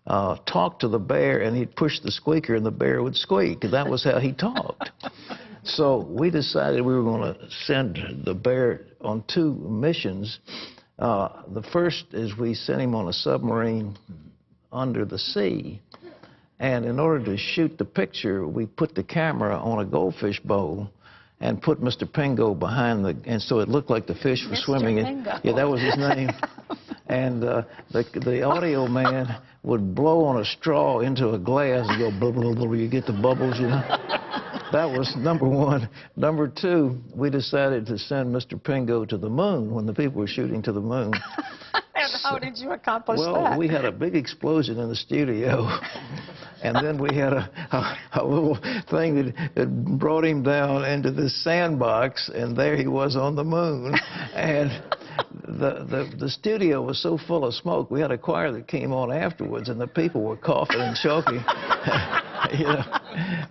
talk to the bear, and he'd push the squeaker, and the bear would squeak. That was how he talked. So we decided we were going to send the bear on two missions. The first is we sent him on a submarine under the sea. And in order to shoot the picture, we put the camera on a goldfish bowl and put Mr. Pingo behind and so it looked like the fish was swimming. Yeah, that was his name. And the audio man would blow on a straw into a glass and go blah, blah, blah, you get the bubbles, you know. That was number one. Number two, we decided to send Mr. Pingo to the moon when the people were shooting to the moon.
And how did you accomplish that?
Well, we had a big explosion in the studio, and then we had a little thing that brought him down into this sandbox, and there he was on the moon. And the studio was so full of smoke, we had a choir that came on afterwards, and the people were coughing and choking. You know.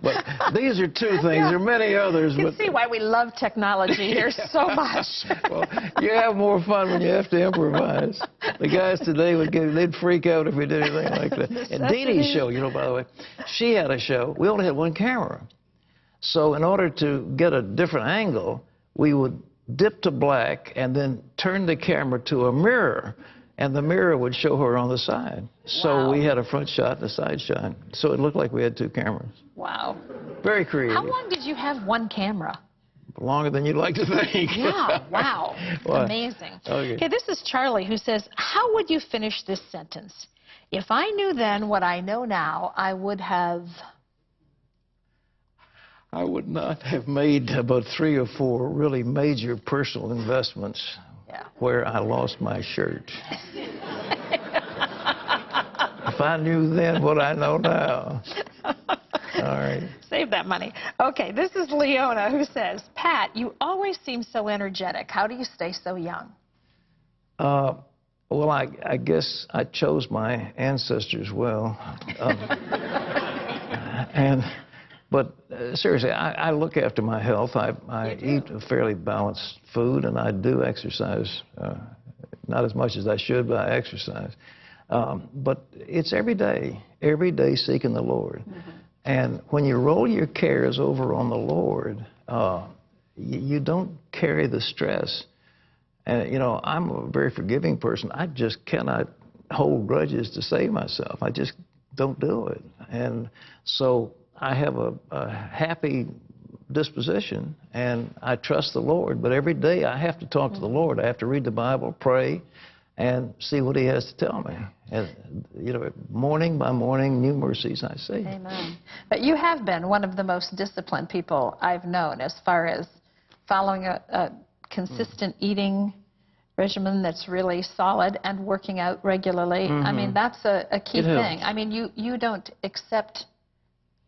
But these are two things. There are many others.
You can see why we love technology here so much.
Well, you have more fun when you have to improvise. The guys today they'd freak out if we did anything like that. And Dee Dee's show, you know, by the way, she had a show. We only had one camera. So in order to get a different angle, we would dip to black and then turn the camera to a mirror. And the mirror would show her on the side. So we had a front shot and a side shot. So it looked like we had two cameras.
Wow.
Very creative.
How long did you have one camera?
Longer than you'd like to think.
Yeah, wow. Amazing. Okay, this is Charlie, who says, how would you finish this sentence? If I knew then what I know now, I would have...
I would not have made about 3 or 4 really major personal investments where I lost my shirt. If I knew then what I know now. All right.
Save that money. Okay, this is Leona, who says, Pat, you always seem so energetic. How do you stay so young?
Well, I guess I chose my ancestors well. And But seriously, I look after my health. I eat a fairly balanced food, and I do exercise. Not as much as I should, but I exercise. But it's every day seeking the Lord. And when you roll your cares over on the Lord, you don't carry the stress. And, you know, I'm a very forgiving person. I just cannot hold grudges to save myself. I just don't do it. And so I have a happy disposition, and I trust the Lord. But every day I have to talk to the Lord. I have to read the Bible, pray, and see what He has to tell me. And, you know, morning by morning, new mercies I see.
Amen. But you have been one of the most disciplined people I've known as far as following a consistent eating regimen that's really solid and working out regularly. I mean, that's a key thing. I mean, you don't accept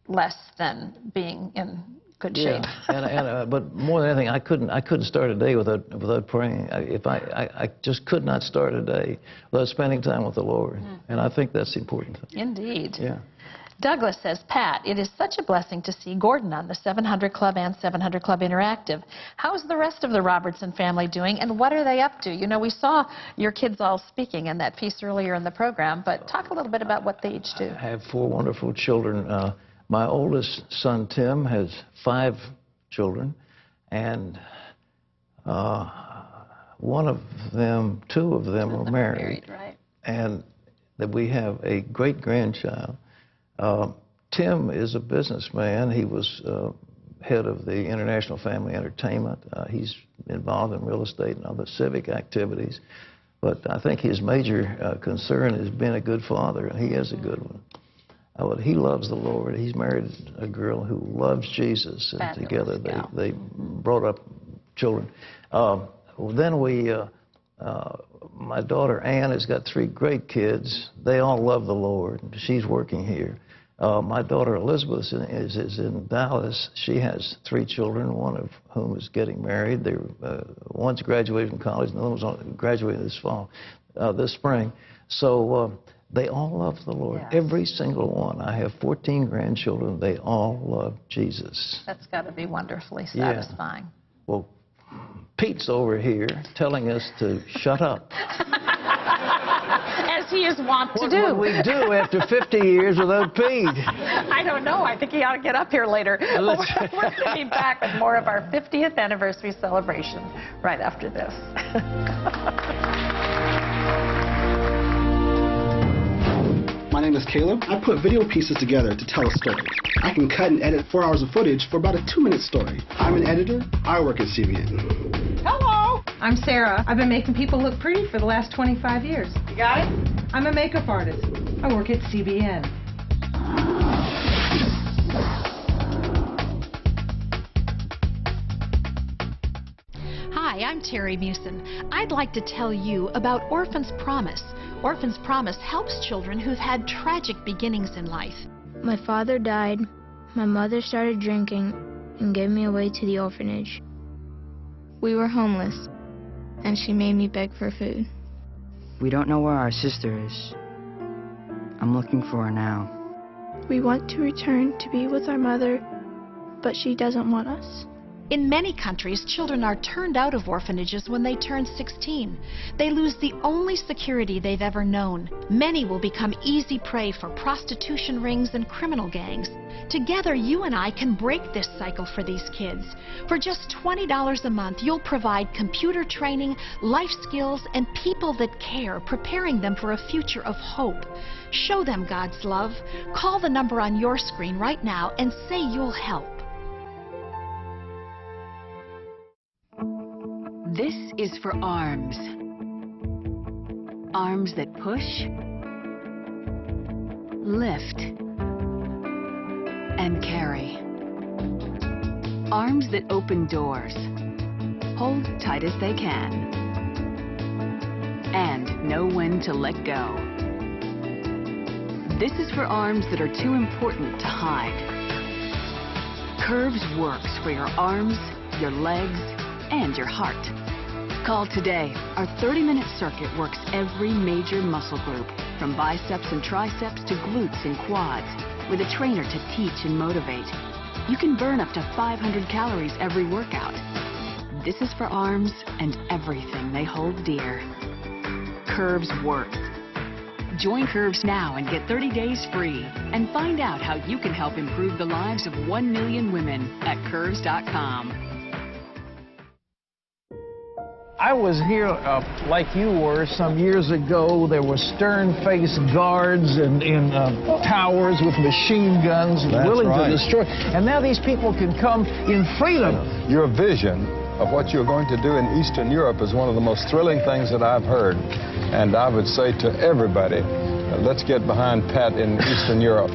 less than being in good shape.
But more than anything, I couldn't start a day without praying. I just could not start a day without spending time with the Lord, and I think that's important.
Indeed.
Yeah.
Douglas says, Pat, it is such a blessing to see Gordon on the 700 Club and 700 Club Interactive. How's the rest of the Robertson family doing, and what are they up to? You know, we saw your kids all speaking in that piece earlier in the program, but talk a little bit about what they each do.
I have 4 wonderful children. My oldest son, Tim, has 5 children, and 2 of them are married.
Right.
And that we have a great-grandchild. Tim is a businessman. He was head of the International Family Entertainment. He's involved in real estate and other civic activities. But I think his major concern is being a good father, and he is a good one. He loves the Lord. He's married a girl who loves Jesus, and together they brought up children. Then my daughter Ann has got 3 great kids. They all love the Lord. She's working here. My daughter Elizabeth is in Dallas. She has 3 children, one of whom is getting married. One's graduated from college, and the other one's graduating this spring. So they all love the Lord, every single one. I have 14 grandchildren. They all love Jesus.
That's got to be wonderfully satisfying.
Well, Pete's over here telling us to shut up.
As he is wont to do.
What would we do after 50 years without Pete?
I don't know. I think he ought to get up here later. We're going to be back with more of our 50th anniversary celebration right after this.
My name is Caleb. I put video pieces together to tell a story. I can cut and edit 4 hours of footage for about a 2-minute story. I'm an editor. I work at CBN.
Hello! I'm Sarah. I've been making people look pretty for the last 25 years. You got it? I'm a makeup artist. I work at CBN.
Hi, I'm Terry Meeuwsen. I'd like to tell you about Orphan's Promise. Orphan's Promise helps children who've had tragic beginnings in life.
My father died, my mother started drinking, and gave me away to the orphanage. We were homeless, and she made me beg for food.
We don't know where our sister is. I'm looking for her now.
We want to return to be with our mother, but she doesn't want us.
In many countries, children are turned out of orphanages when they turn 16. They lose the only security they've ever known. Many will become easy prey for prostitution rings and criminal gangs. Together, you and I can break this cycle for these kids. For just $20 a month, you'll provide computer training, life skills, and people that care, preparing them for a future of hope. Show them God's love. Call the number on your screen right now and say you'll help.
This is for arms. Arms that push, lift, and carry. Arms that open doors, hold tight as they can, and know when to let go. This is for arms that are too important to hide. Curves works for your arms, your legs, and your heart. Call today. Our 30-minute circuit works every major muscle group, from biceps and triceps to glutes and quads, with a trainer to teach and motivate. You can burn up to 500 calories every workout. This is for arms and everything they hold dear. Curves work. Join Curves now and get 30 days free. And find out how you can help improve the lives of 1 million women at Curves.com.
I was here like you were some years ago. There were stern-faced guards in towers with machine guns willing to destroy. And now these people can come in freedom.
Your vision of what you're going to do in Eastern Europe is one of the most thrilling things that I've heard. And I would say to everybody, let's get behind Pat in Eastern Europe.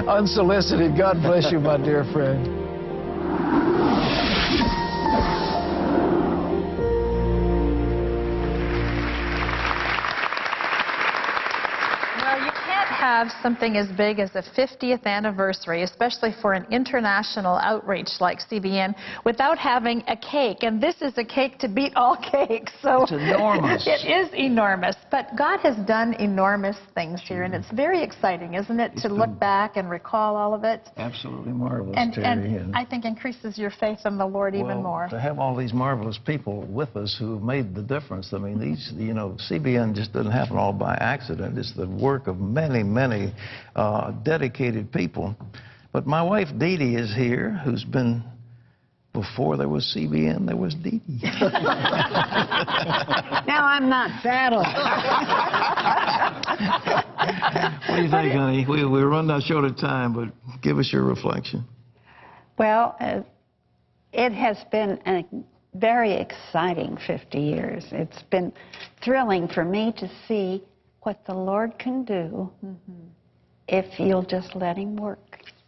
Unsolicited. God bless you, my dear friend.
Have something as big as a 50th anniversary, especially for an international outreach like CBN, without having a cake. And this is a cake to beat all cakes. So
it's enormous.
It is enormous. But God has done enormous things here, and it's very exciting, isn't it, to look back and recall all of it?
Absolutely marvelous,
and
Terry.
And I think increases your faith in the Lord even more.
To have all these marvelous people with us who made the difference. I mean, these, you know, CBN just doesn't happen all by accident. It's the work of many dedicated people. But my wife Dee Dee is here, who's been, before there was CBN, there was Dee Dee.
Now I'm not saddled.
What do you think, honey? We're running out short of time, but give us your reflection.
Well, it has been a very exciting 50 years. It's been thrilling for me to see what the Lord can do if you'll just let Him work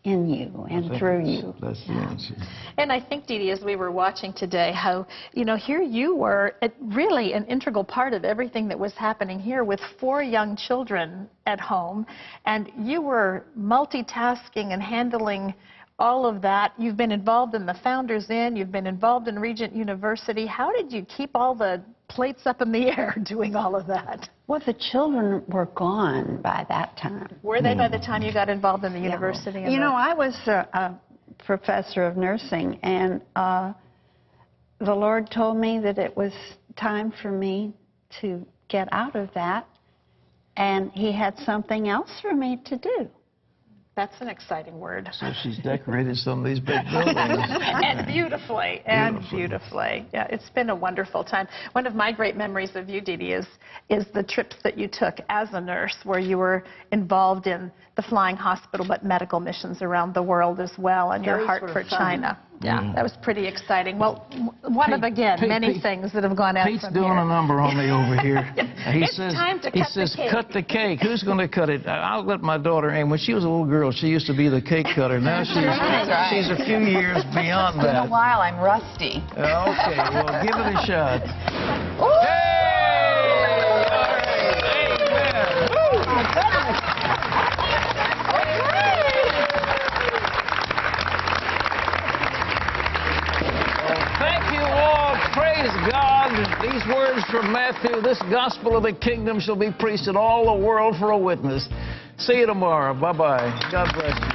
in you and through you.
That's the answer.
And I think, Dee Dee, as we were watching today, how, you know, here you were really an integral part of everything that was happening here with 4 young children at home, and you were multitasking and handling all of that. You've been involved in the Founders Inn, you've been involved in Regent University. How did you keep all the plates up in the air doing all of that?
Well, the children were gone by that time.
Were they by the time you got involved in the university?
You know, I was a professor of nursing, and the Lord told me that it was time for me to get out of that, and He had something else for me to do.
That's an exciting word.
So she's decorated some of these big buildings.
And beautifully, and beautifully. Yeah, it's been a wonderful time. One of my great memories of you, Dee Dee, is the trips that you took as a nurse, where you were involved in the flying hospital, but medical missions around the world as well, and your heart for China. Yeah, that was pretty exciting. Well, one of, again, many things that have gone out
Pete's
from
doing
here.
a number on me over here.
It's time to cut the cake.
Cut the cake. Who's going to cut it? I'll let my daughter, and when she was a little girl, she used to be the cake cutter. Now she's a few years beyond that.
In a while, I'm rusty.
Okay, well, give it a shot. Praise God. These words from Matthew, this gospel of the kingdom shall be preached in all the world for a witness. See you tomorrow. Bye-bye. God bless you.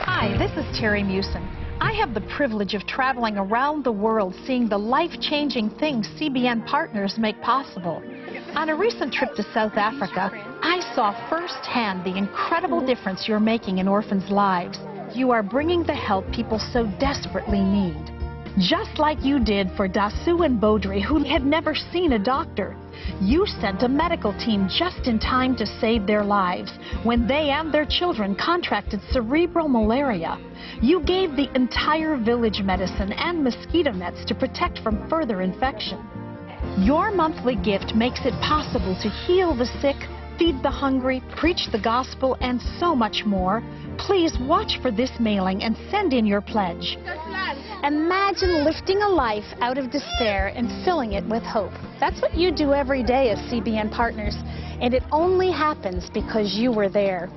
Hi, this is Terry Mewson. I have the privilege of traveling around the world seeing the life-changing things CBN partners make possible. On a recent trip to South Africa, I saw firsthand the incredible difference you're making in orphans' lives. You are bringing the help people so desperately need. Just like you did for Dasu and Baudry, who had never seen a doctor. You sent a medical team just in time to save their lives when they and their children contracted cerebral malaria. You gave the entire village medicine and mosquito nets to protect from further infection. Your monthly gift makes it possible to heal the sick, feed the hungry, preach the gospel, and so much more. Please watch for this mailing and send in your pledge.
Imagine lifting a life out of despair and filling it with hope. That's what you do every day as CBN partners, and it only happens because you were there.